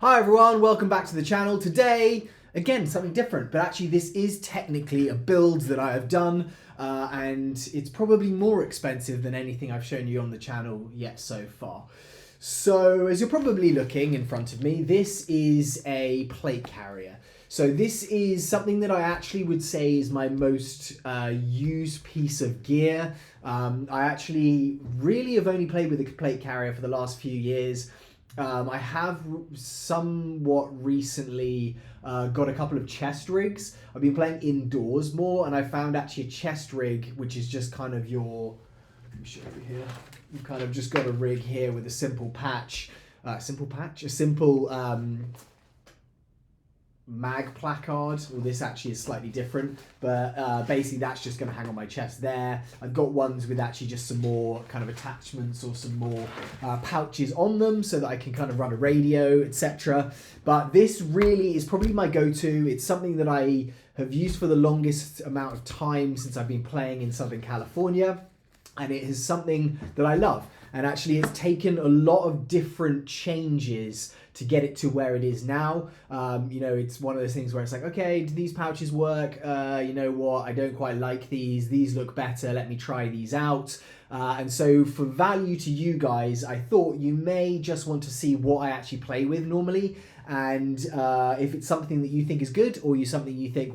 Hi everyone, welcome back to the channel. Today, again, something different, but actually this is technically a build that I have done and it's probably more expensive than anything I've shown you on the channel yet so far. So as you're probably looking in front of me, this is a plate carrier. So this is something that I actually would say is my most used piece of gear. I actually really have only played with a plate carrier for the last few years. I have somewhat recently got a couple of chest rigs. I've been playing indoors more, and I found actually a chest rig, which is just kind of your, let me show you here. You kind of just got a rig here with a simple patch, a simple mag placard. Well, this actually is slightly different, but basically that's just going to hang on my chest there. I've got ones with actually just some more kind of attachments or some more pouches on them so that I can kind of run a radio, etc. But this really is probably my go-to. It's something that I have used for the longest amount of time since I've been playing in Southern California, and it is something that I love. And actually it's taken a lot of different changes to get it to where it is now. You know, it's one of those things where it's like, okay, do these pouches work? You know what, I don't quite like these look better, let me try these out. And so for value to you guys, I thought you may just want to see what I actually play with normally. And if it's something that you think is good, or something you think,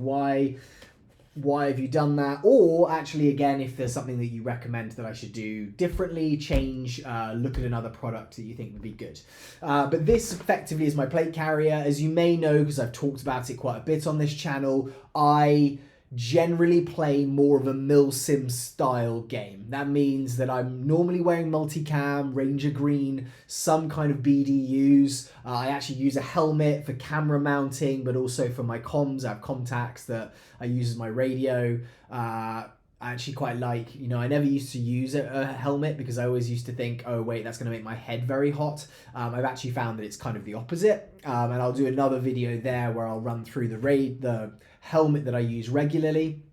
why have you done that? Or actually, again, if there's something that you recommend that I should do differently, change, look at another product that you think would be good. But this effectively is my plate carrier. As you may know, because I've talked about it quite a bit on this channel, I generally play more of a milsim style game. That means that I'm normally wearing multicam, Ranger Green, some kind of BDUs. I actually use a helmet for camera mounting, but also for my comms. I have Comtacs that I use as my radio. I actually quite like, you know, I never used to use a helmet because I always used to think, oh wait, that's going to make my head very hot. I've actually found that it's kind of the opposite. And I'll do another video there where I'll run through the helmet that I use regularly.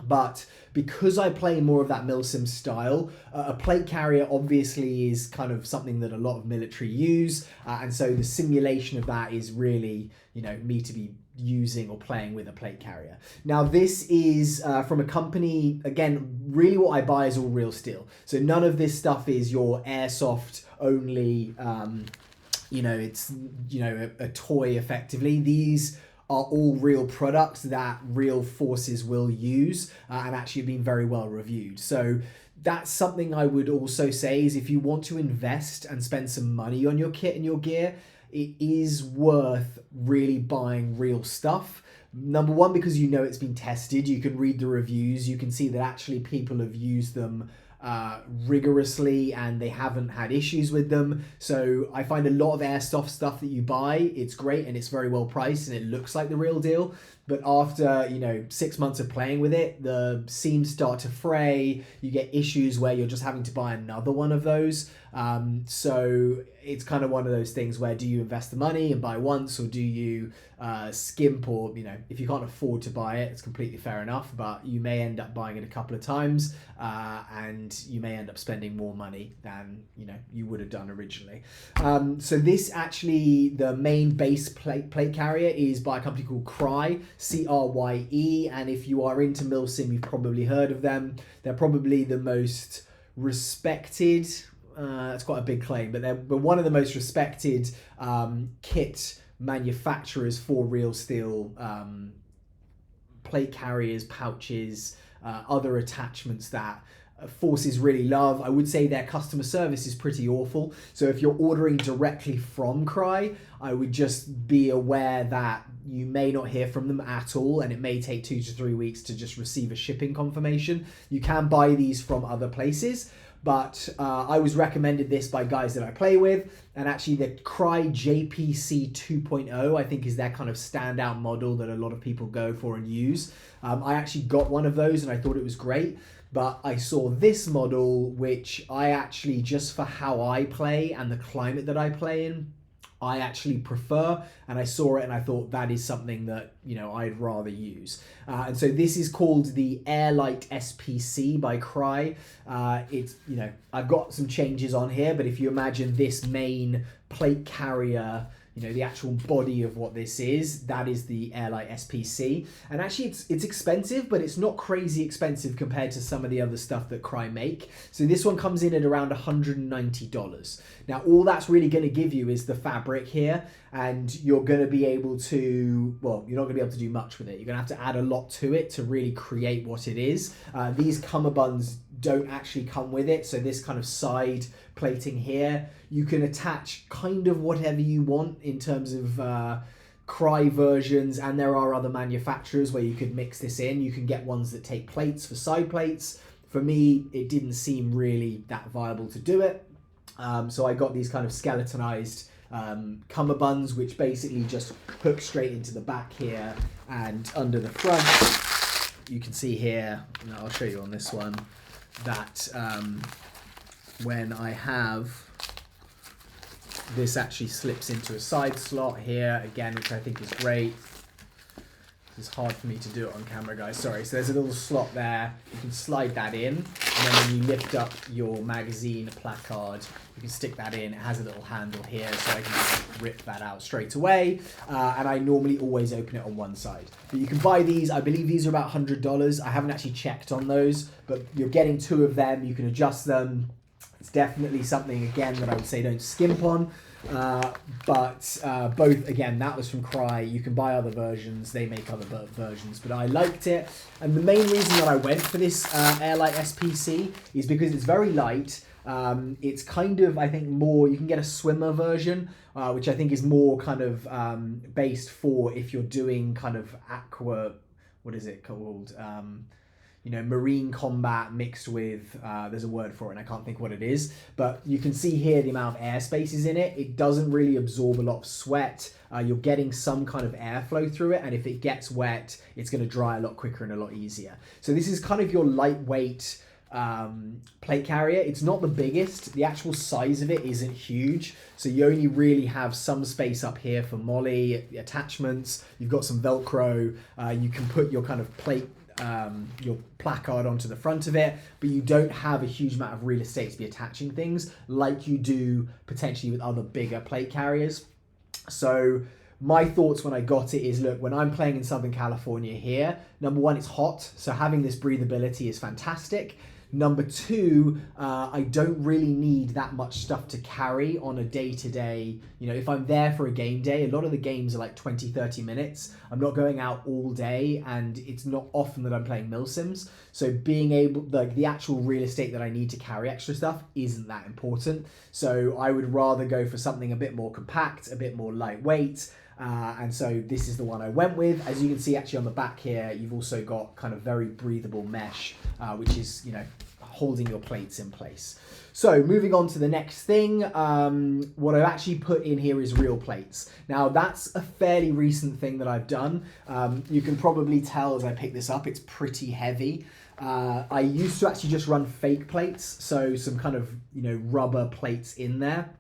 But because I play more of that milsim style, a plate carrier obviously is kind of something that a lot of military use. And so the simulation of that is really, you know, me to be using or playing with a plate carrier. Now this is from a company, again, really what I buy is all real steel. So none of this stuff is your airsoft only, you know, it's, you know, a toy effectively. These are all real products that real forces will use and actually have been very well reviewed. So that's something I would also say is if you want to invest and spend some money on your kit and your gear, it is worth really buying real stuff. Number one, because you know it's been tested, you can read the reviews, you can see that actually people have used them rigorously and they haven't had issues with them. So I find a lot of airsoft stuff that you buy, it's great and it's very well priced and it looks like the real deal. But after, you know, 6 months of playing with it, the seams start to fray. You get issues where you're just having to buy another one of those. So it's kind of one of those things where do you invest the money and buy once, or do you skimp, or, you know, if you can't afford to buy it, it's completely fair enough, but you may end up buying it a couple of times and you may end up spending more money than, you know, you would have done originally. So this actually, the main base plate carrier is by a company called Crye, C-R-Y-E, and if you are into milsim, you've probably heard of them. They're probably the most respected, that's quite a big claim, but they're one of the most respected kit manufacturers for real steel plate carriers, pouches, other attachments that forces really love. I would say their customer service is pretty awful. So if you're ordering directly from Crye, I would just be aware that you may not hear from them at all, and it may take 2 to 3 weeks to just receive a shipping confirmation. You can buy these from other places, but I was recommended this by guys that I play with, and actually the Crye JPC 2.0 I think is their kind of standout model that a lot of people go for and use. I actually got one of those and I thought it was great, but I saw this model, which I actually, just for how I play and the climate that I play in, I actually prefer, and I saw it and I thought that is something that, you know, I'd rather use. And so this is called the AIRLITE SPC by Crye. It's, you know, I've got some changes on here, but if you imagine this main plate carrier, you know, the actual body of what this is, that is the AIRLITE SPC. And actually it's expensive, but it's not crazy expensive compared to some of the other stuff that Crye make. So this one comes in at around $190. Now, all that's really going to give you is the fabric here, and you're going to be able to, well, you're not going to be able to do much with it. You're going to have to add a lot to it to really create what it is. These cummerbunds don't actually come with it, so this kind of side plating here, you can attach kind of whatever you want in terms of Crye versions, and there are other manufacturers where you could mix this in. You can get ones that take plates for side plates. For me, it didn't seem really that viable to do it, so I got these kind of skeletonized cummerbunds, which basically just hook straight into the back here and under the front. You can see here, and I'll show you on this one, that when I have this, actually slips into a side slot here again, which I think is great. It's hard for me to do it on camera, guys, sorry. So there's a little slot there, you can slide that in, and then when you lift up your magazine placard, you can stick that in. It has a little handle here, so I can just rip that out straight away, and I normally always open it on one side. But you can buy these, I believe these are about $100. I haven't actually checked on those, but you're getting 2 of them, you can adjust them. It's definitely something, again, that I would say don't skimp on. But both, again, that was from Crye. You can buy other versions, they make other versions, but I liked it. And the main reason that I went for this AIRLITE SPC is because it's very light. It's kind of, I think, more, you can get a swimmer version, which I think is more kind of based for if you're doing kind of aqua, what is it called? You know, marine combat mixed with, there's a word for it and I can't think what it is, but you can see here the amount of airspace is in it. It doesn't really absorb a lot of sweat. You're getting some kind of airflow through it, and if it gets wet, it's going to dry a lot quicker and a lot easier. So this is kind of your lightweight plate carrier. It's not the biggest. The actual size of it isn't huge, so you only really have some space up here for molly attachments. You've got some Velcro. You can put your kind of plate, your placard onto the front of it, but you don't have a huge amount of real estate to be attaching things like you do potentially with other bigger plate carriers. So my thoughts when I got it is, look, when I'm playing in Southern California here, number one, it's hot, so having this breathability is fantastic. Number two, I don't really need that much stuff to carry on a day-to-day. You know, if I'm there for a game day, a lot of the games are like 20, 30 minutes. I'm not going out all day, and it's not often that I'm playing milsims. So being able, like, the actual real estate that I need to carry extra stuff isn't that important. So I would rather go for something a bit more compact, a bit more lightweight. And so this is the one I went with. As you can see actually on the back here, you've also got kind of very breathable mesh, which is, you know, holding your plates in place. So moving on to the next thing, what I've actually put in here is real plates. Now that's a fairly recent thing that I've done. You can probably tell as I pick this up, it's pretty heavy. I used to actually just run fake plates, so some kind of, you know, rubber plates in there,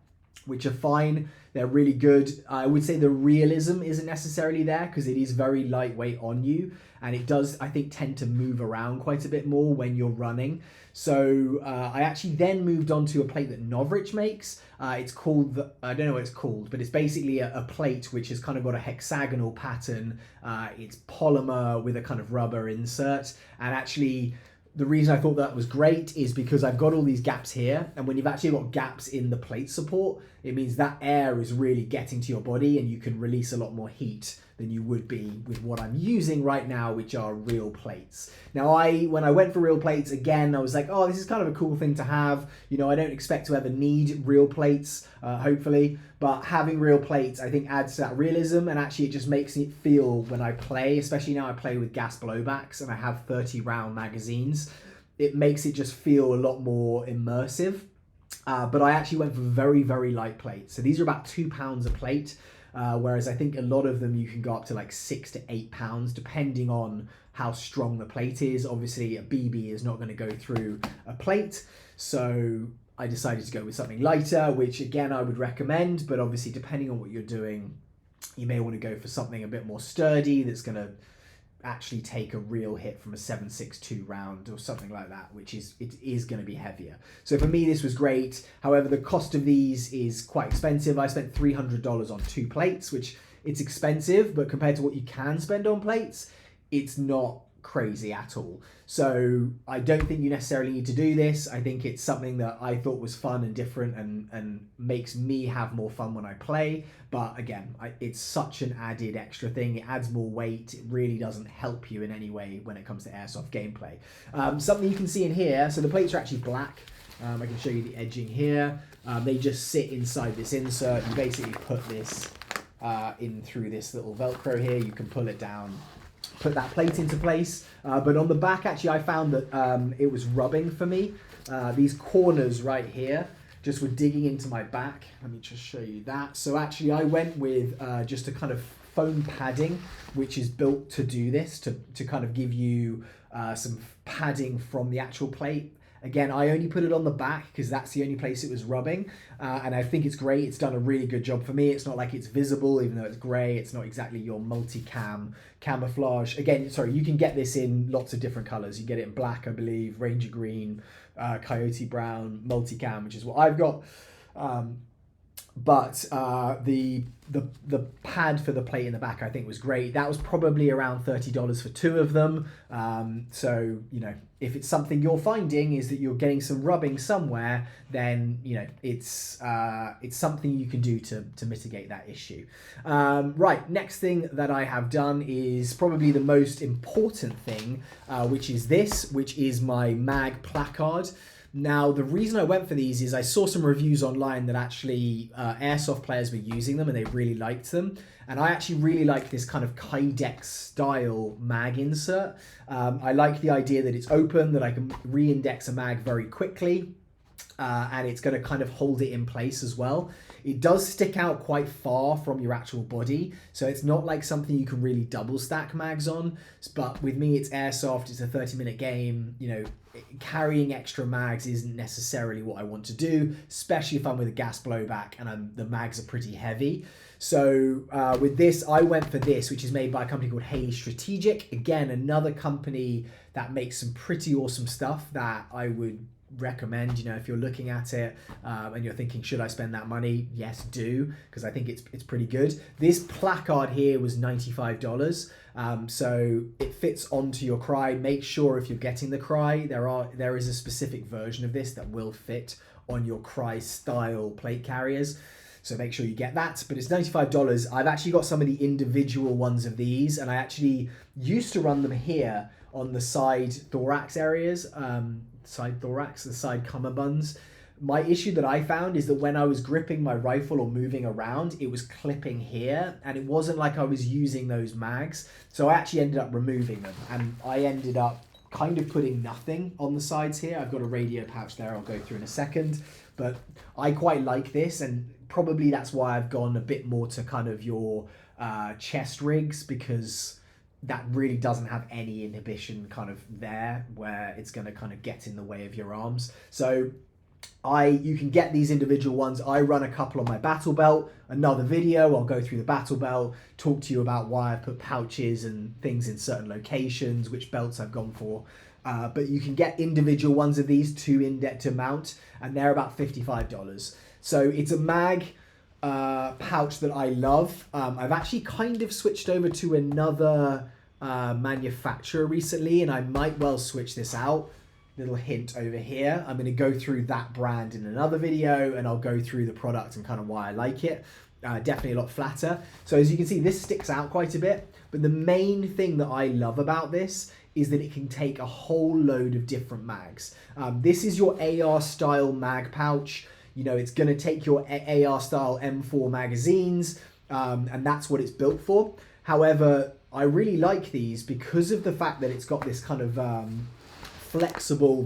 which are fine. They're really good. I would say the realism isn't necessarily there because it is very lightweight on you, and it does, I think, tend to move around quite a bit more when you're running. So I actually then moved on to a plate that Novrich makes. It's called, I don't know what it's called, but it's basically a plate which has kind of got a hexagonal pattern. It's polymer with a kind of rubber insert, and actually the reason I thought that was great is because I've got all these gaps here, and when you've actually got gaps in the plate support, it means that air is really getting to your body and you can release a lot more heat than you would be with what I'm using right now, which are real plates. Now, when I went for real plates, again, I was like, oh, this is kind of a cool thing to have. You know, I don't expect to ever need real plates, hopefully, but having real plates, I think, adds to that realism, and actually it just makes it feel, when I play, especially now I play with gas blowbacks and I have 30 round magazines, it makes it just feel a lot more immersive. But I actually went for very, very light plates. So these are about 2 pounds a plate. Whereas I think a lot of them you can go up to like 6 to 8 pounds depending on how strong the plate is. Obviously a BB is not going to go through a plate, so I decided to go with something lighter, which again I would recommend, but obviously depending on what you're doing, you may want to go for something a bit more sturdy that's going to actually take a real hit from a 7.62 round or something like that, which is, it is going to be heavier. So for me, this was great. However, the cost of these is quite expensive. I spent $300 on 2 plates, which it's expensive, but compared to what you can spend on plates, it's not crazy at all. So I don't think you necessarily need to do this. I think it's something that I thought was fun and different and makes me have more fun when I play. But again, it's such an added extra thing. It adds more weight. It really doesn't help you in any way when it comes to airsoft gameplay. Something you can see in here, so the plates are actually black. I can show you the edging here. They just sit inside this insert. You basically put this in through this little Velcro here. You can pull it down, put that plate into place. But on the back, actually, I found that it was rubbing for me. These corners right here just were digging into my back. Let me just show you that. So actually, I went with just a kind of foam padding, which is built to do this, to kind of give you some padding from the actual plate. Again, I only put it on the back because that's the only place it was rubbing. And I think it's great. It's done a really good job for me. It's not like it's visible, even though it's gray. It's not exactly your multi-cam camouflage. Again, sorry, you can get this in lots of different colors. You get it in black, I believe, Ranger green, coyote brown, multi-cam, which is what I've got. But the pad for the plate in the back, I think, was great. That was probably around $30 for 2 of them. So, you know, if it's something you're finding is that you're getting some rubbing somewhere, then, you know, it's something you can do to mitigate that issue. Right, next thing that I have done is probably the most important thing, which is this, which is my mag placard. Now, the reason I went for these is I saw some reviews online that actually airsoft players were using them and they really liked them. And I actually really like this kind of Kydex style mag insert. I like the idea that it's open, that I can re-index a mag very quickly. And it's going to kind of hold it in place as well. It does stick out quite far from your actual body, so it's not like something you can really double stack mags on. But with me, it's airsoft, it's a 30-minute game. You know, carrying extra mags isn't necessarily what I want to do, especially if I'm with a gas blowback and the mags are pretty heavy. So with this, I went for this, which is made by a company called Haley Strategic. Again, another company that makes some pretty awesome stuff that I would recommend. You know, if you're looking at it and you're thinking, should I spend that money? Yes, do, because I think it's pretty good. This placard here was $95, so it fits onto your cry. Make sure if you're getting the cry, there is a specific version of this that will fit on your cry style plate carriers. So make sure you get that, but it's $95. I've actually got some of the individual ones of these, and I actually used to run them here on the side thorax areas, side thorax, the side cummerbunds. My issue that I found is that when I was gripping my rifle or moving around, it was clipping here, and it wasn't like I was using those mags. So I actually ended up removing them, and I ended up kind of putting nothing on the sides here. I've got a radio pouch there I'll go through in a second, but I quite like this, and probably that's why I've gone a bit more to kind of your chest rigs, because that really doesn't have any inhibition kind of there where it's going to kind of get in the way of your arms. So you can get these individual ones. I run a couple on my battle belt. Another video, I'll go through the battle belt, talk to you about why I've put pouches and things in certain locations, which belts I've gone for. But you can get individual ones of these to mount, and they're about $55. So it's a mag pouch that I love. I've actually kind of switched over to another manufacturer recently, and I might well switch this out. Little hint over here. I'm going to go through that brand in another video, and I'll go through the product and kind of why I like it. Definitely a lot flatter. So as you can see, this sticks out quite a bit, but the main thing that I love about this is that it can take a whole load of different mags. This is your AR style mag pouch. You know, it's going to take your AR style M4 magazines, and that's what it's built for. However, I really like these because of the fact that it's got this kind of flexible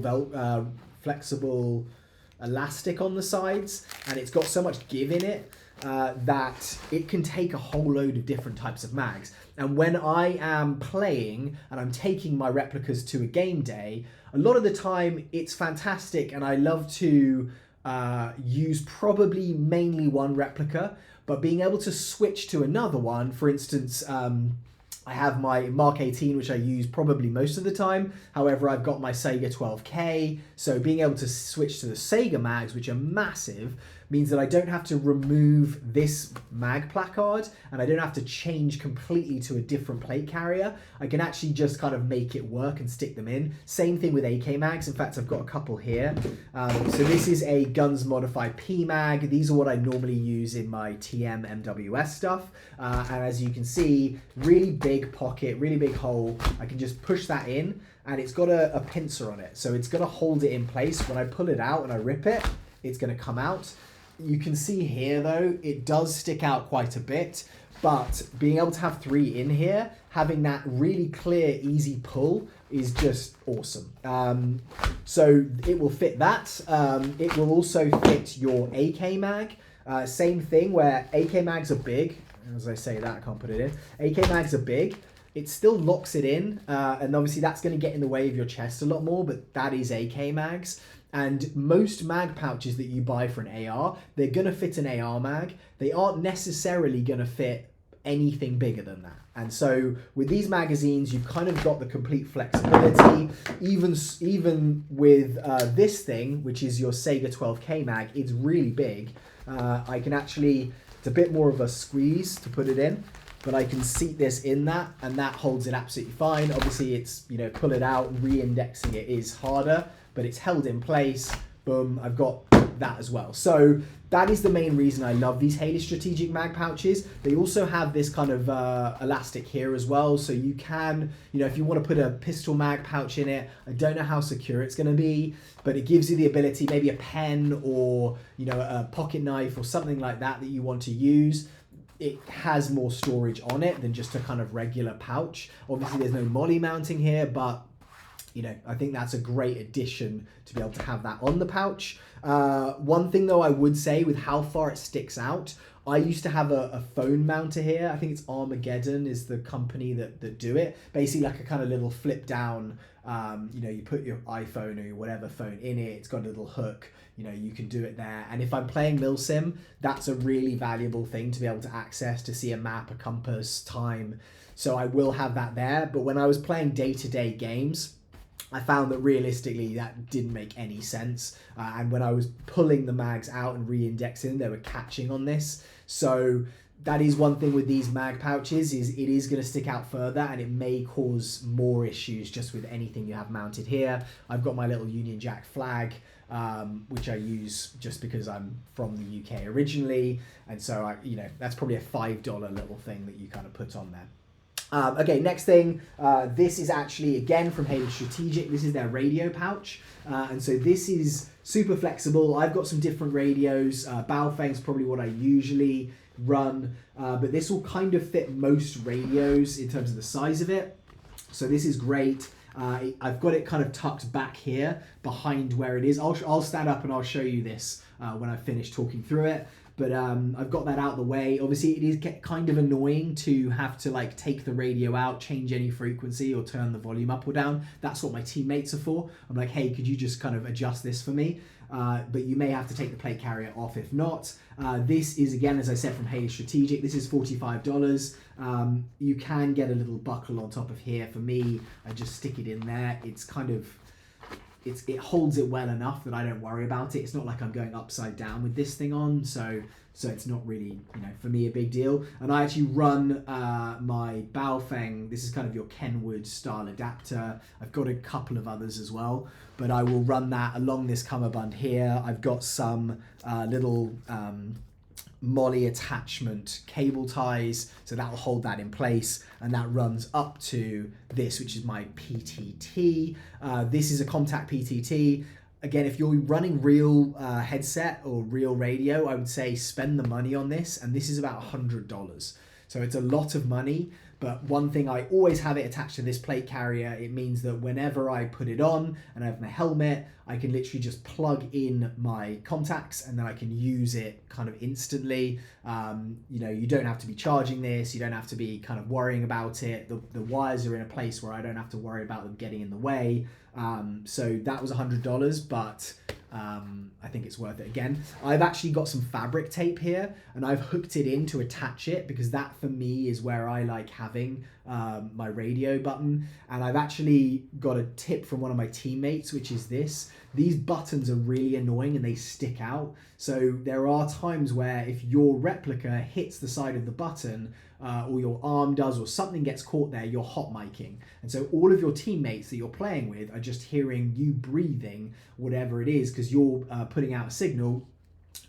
elastic on the sides, and it's got so much give in it that it can take a whole load of different types of mags. And when I am playing and I'm taking my replicas to a game day, a lot of the time it's fantastic, and I love to use probably mainly one replica, but being able to switch to another one, for instance, I have my Mark 18, which I use probably most of the time. However, I've got my Sega 12K. So being able to switch to the Sega mags, which are massive, means that I don't have to remove this mag placard and I don't have to change completely to a different plate carrier. I can actually just kind of make it work and stick them in. Same thing with AK mags. In fact, I've got a couple here. So this is a Guns Modified P mag. These are what I normally use in my TM MWS stuff. And as you can see, really big pocket, really big hole. I can just push that in and it's got a pincer on it. So it's gonna hold it in place. When I pull it out and I rip it, it's gonna come out. You can see here though, it does stick out quite a bit, but being able to have 3 in here, having that really clear, easy pull is just awesome. So it will fit that. It will also fit your AK mag. Same thing where AK mags are big. As I say that, I can't put it in. AK mags are big. It still locks it in, and obviously that's going to get in the way of your chest a lot more, but that is AK mags. And most mag pouches that you buy for an AR, they're going to fit an AR mag. They aren't necessarily going to fit anything bigger than that. And so with these magazines, you've kind of got the complete flexibility. Even with this thing, which is your Sega 12K mag, it's really big. I can actually, it's a bit more of a squeeze to put it in, but I can seat this in that and that holds it absolutely fine. Obviously it's, you know, pull it out, re-indexing it is harder, but it's held in place. Boom, I've got that as well. So that is the main reason I love these Haley strategic mag pouches. They also have this kind of elastic here as well. So you can, you know, if you want to put a pistol mag pouch in it, I don't know how secure it's going to be, but it gives you the ability, maybe a pen or, you know, a pocket knife or something like that that you want to use. It has more storage on it than just a kind of regular pouch. Obviously there's no molly mounting here, but you know, I think that's a great addition to be able to have that on the pouch. One thing though I would say with how far it sticks out, I used to have a phone mounter here. I think it's Armageddon is the company that do it. Basically like a kind of little flip down, you know, you put your iPhone or your whatever phone in it, it's got a little hook, you know, you can do it there. And if I'm playing Milsim, that's a really valuable thing to be able to access, to see a map, a compass, time. So I will have that there. But when I was playing day-to-day games, I found that realistically that didn't make any sense. And when I was pulling the mags out and re-indexing, they were catching on this. So that is one thing with these mag pouches, is it is going to stick out further and it may cause more issues just with anything you have mounted here. I've got my little Union Jack flag, which I use just because I'm from the UK originally. And so, you know, that's probably a $5 little thing that you kind of put on there. Okay, next thing, this is actually, again, from Haley Strategic. This is their radio pouch. And so this is super flexible. I've got some different radios. Baofeng's probably what I usually run. But this will kind of fit most radios in terms of the size of it. So this is great. I've got it kind of tucked back here behind where it is. I'll stand up and I'll show you this when I finish talking through it. But I've got that out of the way. Obviously, it is kind of annoying to have to like take the radio out, change any frequency or turn the volume up or down. That's what my teammates are for. I'm like, hey, could you just kind of adjust this for me? But you may have to take the plate carrier off if not. This is, again, as I said, from Haley Strategic. This is $45. You can get a little buckle on top of here. For me, I just stick it in there. It's kind of... It holds it well enough that I don't worry about it. It's not like I'm going upside down with this thing on, so it's not really, you know, for me a big deal. And I actually run my Baofeng. This is kind of your Kenwood style adapter. I've got a couple of others as well, but I will run that along this cummerbund here. I've got some little molly attachment cable ties, so that will hold that in place, and that runs up to this, which is my PTT. This is a Comtac PTT. Again, if you're running real headset or real radio, I would say spend the money on this, and this is about $100. So it's a lot of money, but one thing, I always have it attached to this plate carrier. It means that whenever I put it on and I have my helmet, I can literally just plug in my contacts and then I can use it kind of instantly. You know, you don't have to be charging this. You don't have to be kind of worrying about it. The wires are in a place where I don't have to worry about them getting in the way. So that was $100, but I think it's worth it. Again, I've actually got some fabric tape here and I've hooked it in to attach it because that for me is where I like having my radio button. And I've actually got a tip from one of my teammates, which is this. These buttons are really annoying and they stick out. So there are times where if your replica hits the side of the button or your arm does or something gets caught there, you're hot micing. And so all of your teammates that you're playing with are just hearing you breathing, whatever it is, because you're putting out a signal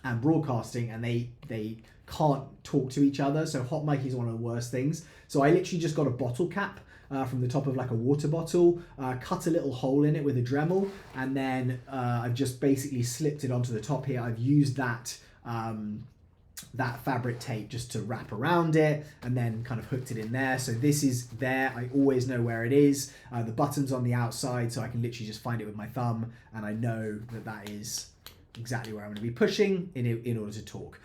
and broadcasting and they can't talk to each other. So hot mic is one of the worst things. So I literally just got a bottle cap from the top of like a water bottle, cut a little hole in it with a Dremel, and then I've just basically slipped it onto the top here. I've used that that fabric tape just to wrap around it and then kind of hooked it in there. So this is there. I always know where it is. The button's on the outside, so I can literally just find it with my thumb, and I know that that is exactly where I'm going to be pushing in order to talk.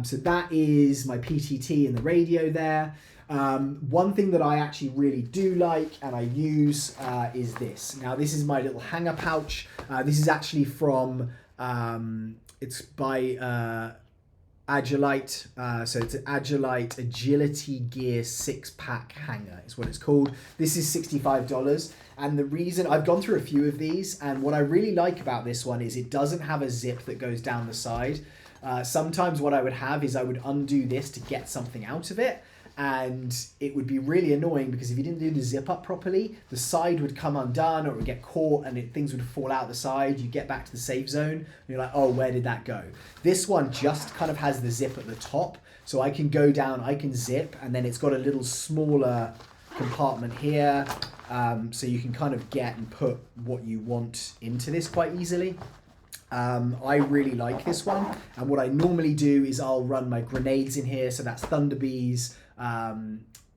So that is my PTT and the radio there. One thing that I actually really do like and I use is this. Now this is my little hanger pouch. This is actually from, it's by AIRLITE. So it's an AIRLITE Agility Gear 6-pack hanger is what it's called. This is $65. And the reason, I've gone through a few of these, and what I really like about this one is it doesn't have a zip that goes down the side. Sometimes what I would have is I would undo this to get something out of it, and it would be really annoying because if you didn't do the zip up properly, the side would come undone or it would get caught and things would fall out the side. You get back to the safe zone and you're like, oh, where did that go? This one just kind of has the zip at the top, so I can go down, I can zip, and then it's got a little smaller compartment here, so you can kind of get and put what you want into this quite easily. I really like this one, and what I normally do is I'll run my grenades in here, so that's Thunder Bees. I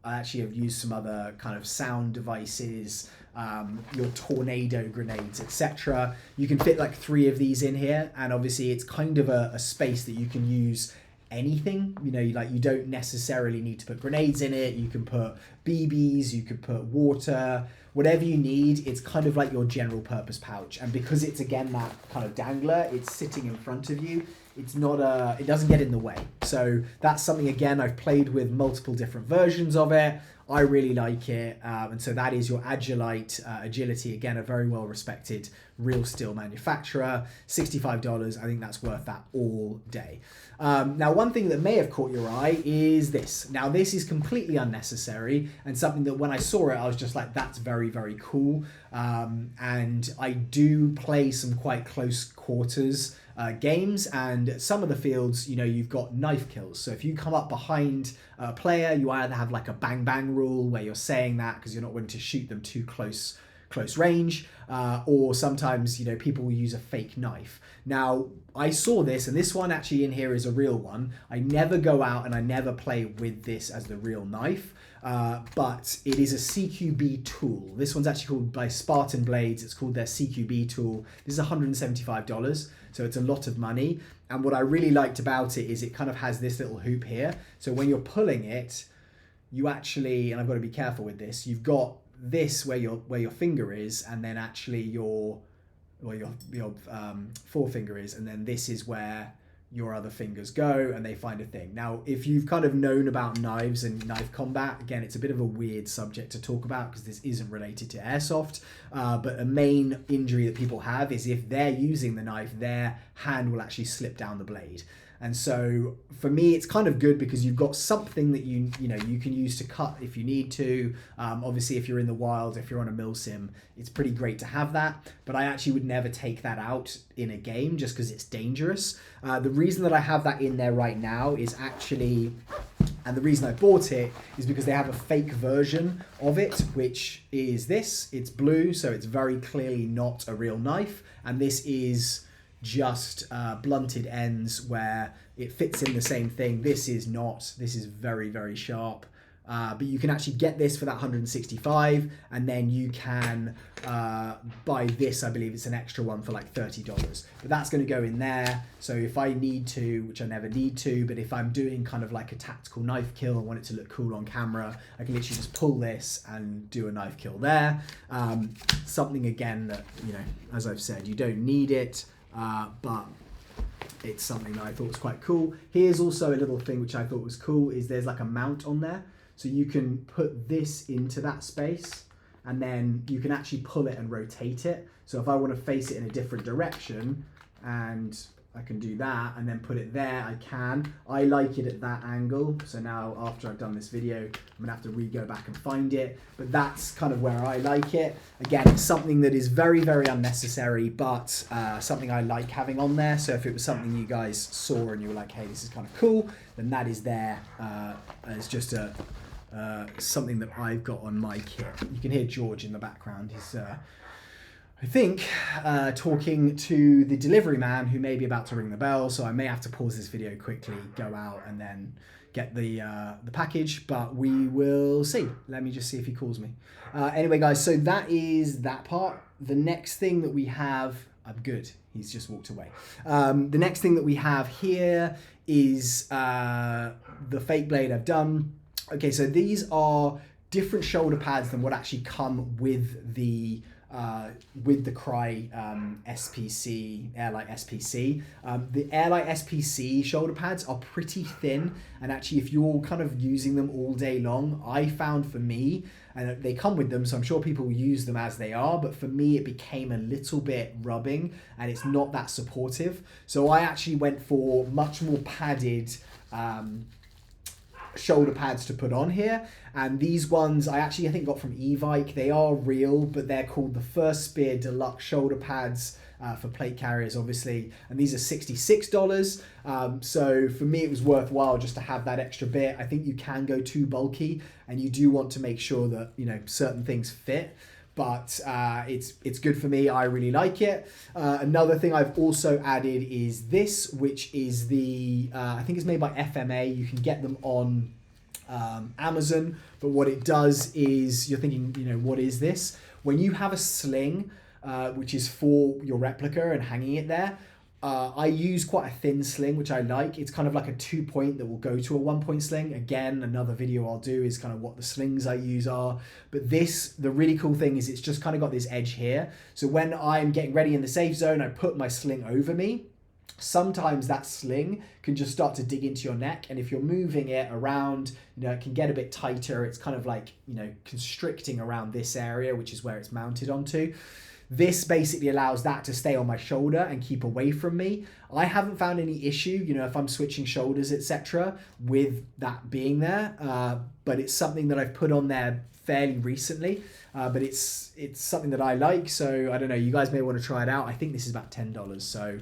actually have used some other kind of sound devices, your tornado grenades, etc. You can fit like 3 of these in here, and obviously it's kind of a space that you can use anything, you know, like you don't necessarily need to put grenades in it. You can put BBs, you could put water, whatever you need. It's kind of like your general purpose pouch, and because it's again that kind of dangler, it's sitting in front of you, it's not it doesn't get in the way. So that's something, again, I've played with multiple different versions of it. I really like it, and so that is your AIRLITE Agility, again a very well respected real steel manufacturer. $65, I think that's worth that all day. Now one thing that may have caught your eye is this. Now this is completely unnecessary and something that when I saw it I was just like, that's very, very cool, and I do play some quite close quarters games, and some of the fields, you know, you've got knife kills. So if you come up behind a player, you either have like a bang bang rule where you're saying that because you're not willing to shoot them too close range, or sometimes, you know, people will use a fake knife. Now I saw this, and this one actually in here is a real one. I never go out and I never play with this as the real knife, but it is a CQB tool. This one's actually called by Spartan Blades. It's called their CQB tool. This is $175, so it's a lot of money. And what I really liked about it is it kind of has this little hoop here. So when you're pulling it, you actually, and I've got to be careful with this, you've got this where your finger is, and then actually your forefinger is, and then this is where your other fingers go, and they find a thing. Now, if you've kind of known about knives and knife combat, again, it's a bit of a weird subject to talk about because this isn't related to airsoft, but a main injury that people have is if they're using the knife, their hand will actually slip down the blade. And so for me, it's kind of good because you've got something that you can use to cut if you need to. Obviously, if you're in the wild, if you're on a milsim, it's pretty great to have that. But I actually would never take that out in a game just because it's dangerous. The reason that I have that in there right now is actually, and the reason I bought it is because they have a fake version of it, which is this. It's blue, so it's very clearly not a real knife. And this is just blunted ends where it fits in the same thing. This is not. This is very, very sharp. But you can actually get this for that $165, and then you can buy this. I believe it's an extra one for like $30. But that's going to go in there. So if I need to, which I never need to, but if I'm doing kind of like a tactical knife kill and want it to look cool on camera, I can literally just pull this and do a knife kill there. Something again that, you know, as I've said, you don't need it. but it's something that I thought was quite cool. Here's also a little thing which I thought was cool, is there's like a mount on there. So you can put this into that space, and then you can actually pull it and rotate it. So if I want to face it in a different direction, and I can do that and then put it there, I can. I like it at that angle. So now after I've done this video, I'm gonna have to go back and find it. But that's kind of where I like it. Again, it's something that is very, very unnecessary, but something I like having on there. So if it was something you guys saw and you were like, hey, this is kind of cool, then that is there as just something that I've got on my kit. You can hear George in the background. He's I think talking to the delivery man who may be about to ring the bell, so I may have to pause this video quickly, go out and then get the package, but we will see. Let me just see if he calls me. Anyway guys, so that is that part. The next thing that we have, I'm good, he's just walked away. The next thing that we have here is the fake blade I've done. Okay, so these are different shoulder pads than what actually come with the Cry SPC, AIRLITE SPC. The AIRLITE SPC shoulder pads are pretty thin, and actually if you're kind of using them all day long, I found for me, and they come with them, so I'm sure people use them as they are, but for me it became a little bit rubbing and it's not that supportive. So I actually went for much more padded shoulder pads to put on here, and these ones I think got from Evike. They are real, but they're called the FirstSpear Deluxe shoulder pads for plate carriers, obviously, and these are $66. So for me it was worthwhile just to have that extra bit. I think you can go too bulky, and you do want to make sure that, you know, certain things fit, but it's good for me. I really like it. Another thing I've also added is this, which is the, I think it's made by FMA. You can get them on Amazon, but what it does is, you're thinking, you know, what is this? When you have a sling, which is for your replica and hanging it there, I use quite a thin sling, which I like. It's kind of like a 2-point that will go to a 1-point sling. Again, another video I'll do is kind of what the slings I use are. But this, the really cool thing is it's just kind of got this edge here. So when I'm getting ready in the safe zone, I put my sling over me. Sometimes that sling can just start to dig into your neck, and if you're moving it around, you know, it can get a bit tighter. It's kind of like, you know, constricting around this area, which is where it's mounted onto. This basically allows that to stay on my shoulder and keep away from me. I haven't found any issue, you know, if I'm switching shoulders, etc., with that being there, but it's something that I've put on there fairly recently, but it's something that I like. So I don't know, you guys may want to try it out. I think this is about $10, so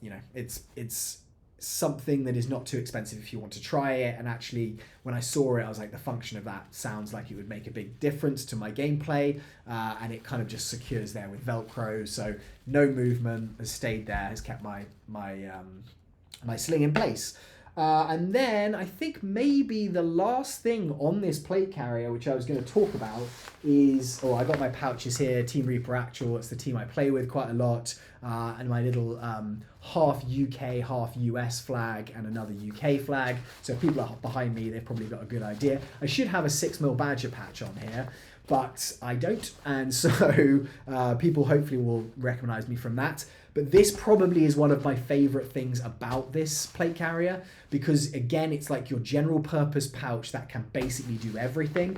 you know, it's something that is not too expensive if you want to try it. And actually, when I saw it, I was like, the function of that sounds like it would make a big difference to my gameplay, and it kind of just secures there with Velcro, so no movement, has stayed there, has kept my sling in place. And then I think maybe the last thing on this plate carrier, which I was going to talk about, is, I got my pouches here, Team Reaper Actual, it's the team I play with quite a lot, and my little half UK, half US flag, and another UK flag. So if people are behind me, they've probably got a good idea. I should have a 6mm Badger patch on here, but I don't, and so people hopefully will recognize me from that. But this probably is one of my favorite things about this plate carrier, because again, it's like your general purpose pouch that can basically do everything.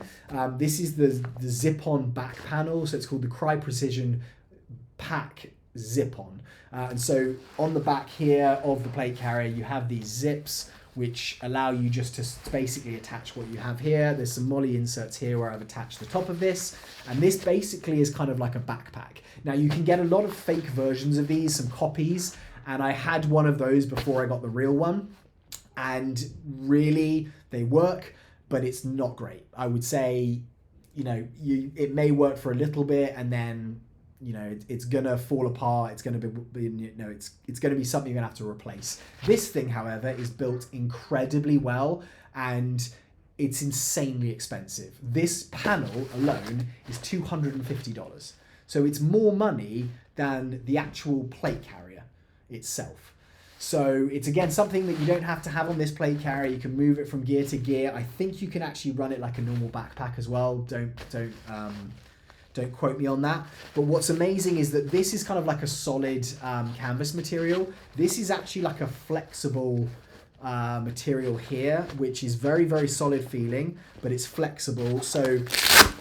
This is the zip-on back panel, so it's called the Cry Precision Pack Zip-on. And so on the back here of the plate carrier, you have these zips, which allow you just to basically attach what you have here. There's some molly inserts here where I've attached the top of this, and this basically is kind of like a backpack. Now you can get a lot of fake versions of these, some copies, and I had one of those before I got the real one, and really they work, but it's not great. I would say, you know, it may work for a little bit, and then, you know, it's gonna fall apart. It's gonna be, you know, it's gonna be something you're gonna have to replace. This thing, however, is built incredibly well, and it's insanely expensive. This panel alone is $250. So it's more money than the actual plate carrier itself. So it's, again, something that you don't have to have on this plate carrier. You can move it from gear to gear. I think you can actually run it like a normal backpack as well. Don't Don't quote me on that. But what's amazing is that this is kind of like a solid canvas material. This is actually like a flexible material here, which is very, very solid feeling, but it's flexible. So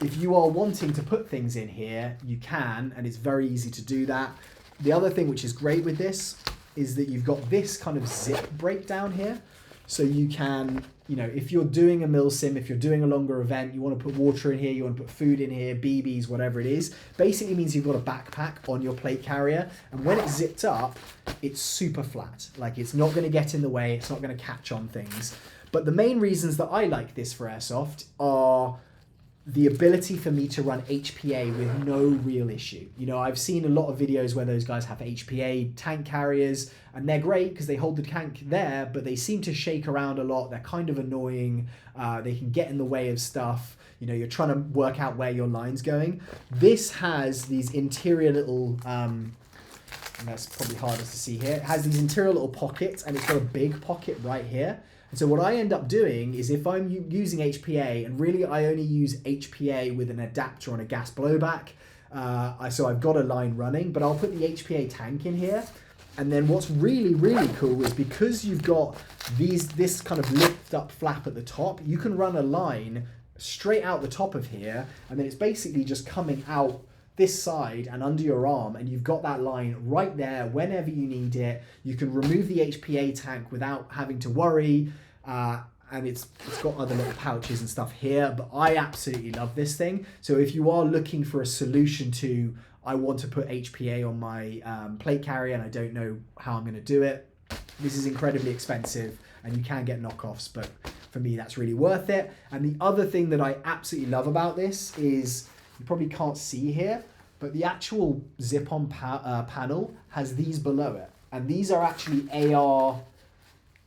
if you are wanting to put things in here, you can, and it's very easy to do that. The other thing which is great with this is that you've got this kind of zip breakdown here. So you can, you know, if you're doing a mil sim, if you're doing a longer event, you want to put water in here, you want to put food in here, BBs, whatever it is, basically means you've got a backpack on your plate carrier. And when it's zipped up, it's super flat. Like, it's not going to get in the way. It's not going to catch on things. But the main reasons that I like this for airsoft are the ability for me to run HPA with no real issue. You know, I've seen a lot of videos where those guys have HPA tank carriers, and they're great because they hold the tank there, but they seem to shake around a lot. They're kind of annoying. They can get in the way of stuff. You know, you're trying to work out where your line's going. This has these interior little, and that's probably harder to see here. It has these interior little pockets, and it's got a big pocket right here. And so what I end up doing is, if I'm using HPA, and really I only use HPA with an adapter on a gas blowback, so I've got a line running, but I'll put the HPA tank in here. And then what's really, really cool is, because you've got this kind of lift up flap at the top, you can run a line straight out the top of here, and then it's basically just coming out this side and under your arm, and you've got that line right there whenever you need it. You can remove the HPA tank without having to worry, and it's got other little pouches and stuff here, but I absolutely love this thing. So if you are looking for a solution to, I want to put HPA on my plate carrier and I don't know how I'm going to do it, this is incredibly expensive, and you can get knockoffs, but for me that's really worth it. And the other thing that I absolutely love about this is, you probably can't see here, but the actual zip-on panel has these below it. And these are actually AR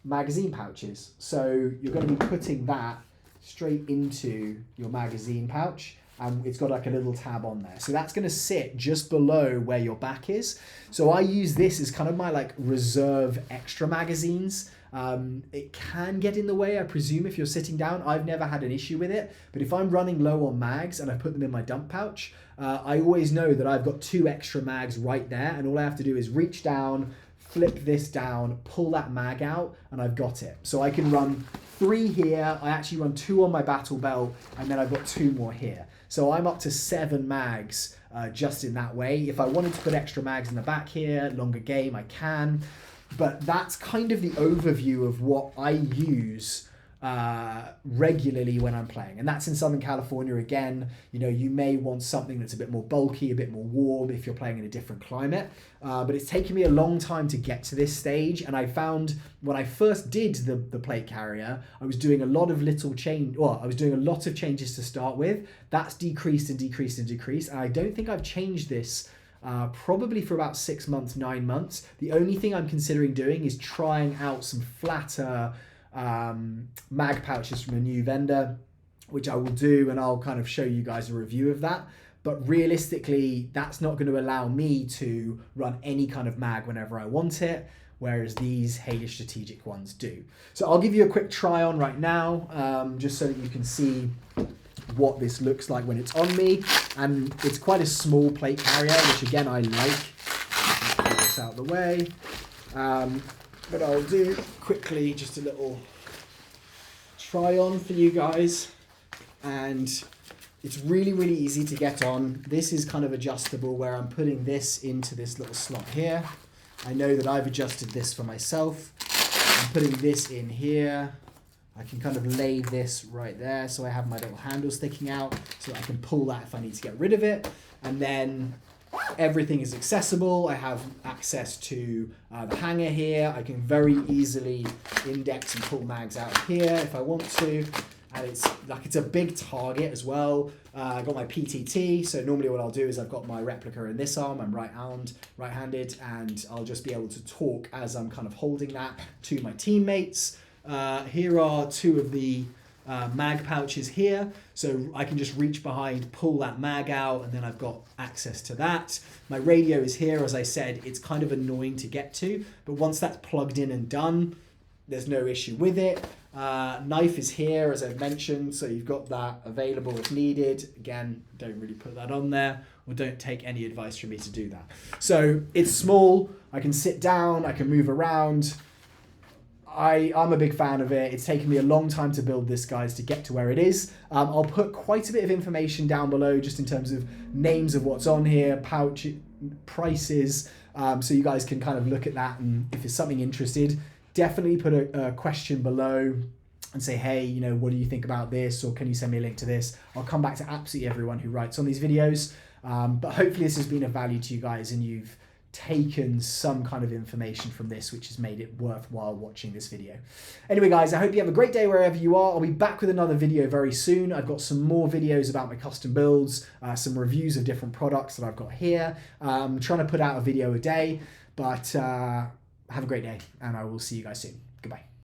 magazine pouches. So you're going to be putting that straight into your magazine pouch, and it's got like a little tab on there. So that's going to sit just below where your back is. So I use this as kind of my like reserve extra magazines. It can get in the way, I presume, if you're sitting down. I've never had an issue with it, but if I'm running low on mags and I put them in my dump pouch, I always know that I've got 2 extra mags right there, and all I have to do is reach down, flip this down, pull that mag out, and I've got it. So I can run 3 here, I actually run 2 on my battle belt, and then I've got 2 more here. So I'm up to 7 mags just in that way. If I wanted to put extra mags in the back here, longer game, I can. But that's kind of the overview of what I use regularly when I'm playing. And that's in Southern California again. You know, you may want something that's a bit more bulky, a bit more warm if you're playing in a different climate. But it's taken me a long time to get to this stage. And I found when I first did the plate carrier, I was doing a lot of I was doing a lot of changes to start with. That's decreased and decreased and decreased. And I don't think I've changed this probably for about 6 months, 9 months. The only thing I'm considering doing is trying out some flatter mag pouches from a new vendor, which I will do, and I'll kind of show you guys a review of that. But realistically, that's not going to allow me to run any kind of mag whenever I want it, whereas these Haley strategic ones do. So I'll give you a quick try on right now, just so that you can see what this looks like when it's on me. And it's quite a small plate carrier, which again I like. Get this out of the way. But I'll do quickly just a little try on for you guys. And it's really, really easy to get on. This is kind of adjustable, where I'm putting this into this little slot here. I know that I've adjusted this for myself. I'm putting this in here. I can kind of lay this right there, so I have my little handle sticking out, so I can pull that if I need to get rid of it. And then everything is accessible. I have access to the hanger here. I can very easily index and pull mags out here if I want to. And it's a big target as well. I got my PTT, so normally what I'll do is I've got my replica in this arm. I'm right-handed, and I'll just be able to talk as I'm kind of holding that to my teammates. Here are 2 of the mag pouches here, so I can just reach behind, pull that mag out, and then I've got access to that. My radio is here. As I said, it's kind of annoying to get to, but once that's plugged in and done, there's no issue with it. Knife is here, as I've mentioned, so you've got that available if needed. Again, don't really put that on there, or don't take any advice from me to do that. So it's small, I can sit down, I can move around. I'm a big fan of it. It's taken me a long time to build this, guys, to get to where it is. I'll put quite a bit of information down below just in terms of names of what's on here, pouch prices, so you guys can kind of look at that, and if there's something interested, definitely put a question below and say, hey, you know, what do you think about this, or can you send me a link to this? I'll come back to absolutely everyone who writes on these videos, but hopefully this has been of value to you guys and you've taken some kind of information from this which has made it worthwhile watching this video. Anyway, guys, I hope you have a great day wherever you are. I'll be back with another video very soon. I've got some more videos about my custom builds, some reviews of different products that I've got here. I'm trying to put out a video a day, but have a great day and I will see you guys soon. Goodbye.